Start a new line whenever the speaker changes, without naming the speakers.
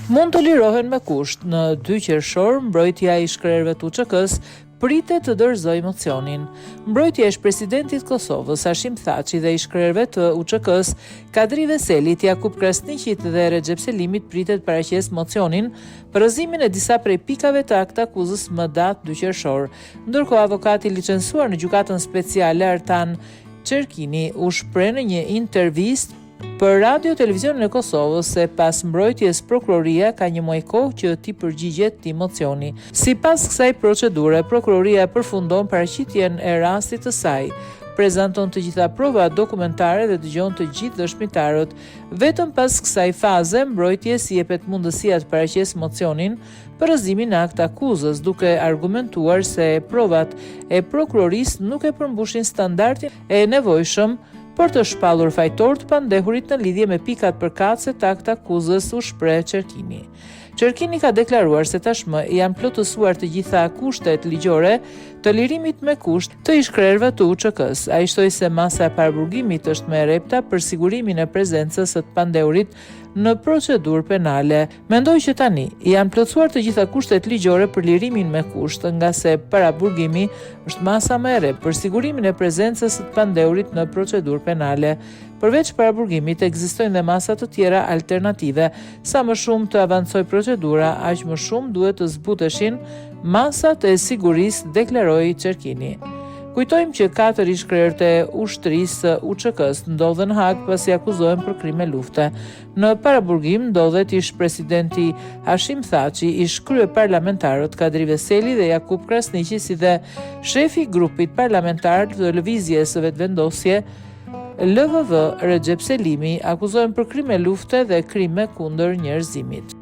Mund të lirohen me kusht. Në 2 qershor, mbrojtja i shkrerëve të UÇK-s pritet të dorëzojë mocionin. Mbrojtja e ish-presidentit Kosovës Hashim Thaçi dhe i shkrerëve të UÇK-s Kadri Veselit, Jakub Krasniqit dhe Recep Selimit pritet paraqes mocionin për rrëzimin e disa prej pikave të akt akuzës më datë 2 qershor. Ndërkohë, avokati licencuar në gjykatën speciale Artan Çerkini u shpreh në një intervistë për Radio Televizionin e Kosovës se pas mbrojtjes prokuroria ka një muaj kohë që t'i përgjigjet këtij mocioni. Sipas kësaj procedure, prokuroria përfundon paraqitjen e rastit të saj, prezanton të gjitha provat dokumentare dhe dëgjon të gjithë dëshmitarët. Vetëm pas kësaj faze, mbrojtjes i jepet mundësia të paraqesë mocionin për rrëzimin e akt akuzës, duke argumentuar se provat e prokurorisë nuk e përmbushin standardin e nevojshëm për të shpallur fajtor të pandehurit në lidhje me pikat përkatëse të akt akuzës, u shpreh Çerkini. Çerkini ka deklaruar se tashmë janë plotësuar të gjitha kushtet ligjore të lirimit me kusht të ish-krerëve të UÇK-s. Ai shtoi se masa e paraburgimit është më e repta për sigurimin e prezencës së të pandehurit në procedurë penale. Mendoj që tani janë plotësuar të gjitha kushtet ligjore për lirimin me kusht, nga se paraburgimi është masa më e repë për sigurimin e prezencës së të pandehurit në procedurë penale. Përveç paraburgimit, ekzistojnë dhe masa të tjera alternative. Sa më shumë të avancojë procedura, aq më shumë duhet të zbuteshin masat e sigurisë, deklaroi Çerkini. Kujtojmë që 4 ish-krerët e ushtrisë së UÇK-s ndodhen në Hag pasi akuzohen për krime lufte. Në paraburgim ndodhet ish-presidenti Hashim Thaçi, ish-kryeparlamentarët Kadri Veseli dhe Jakub Krasniqi, si dhe shefi i grupit parlamentar të lëvizjes së vetëvendosje LVV Recep Selimi, akuzohen për krime lufte dhe krime kundër njerëzimit.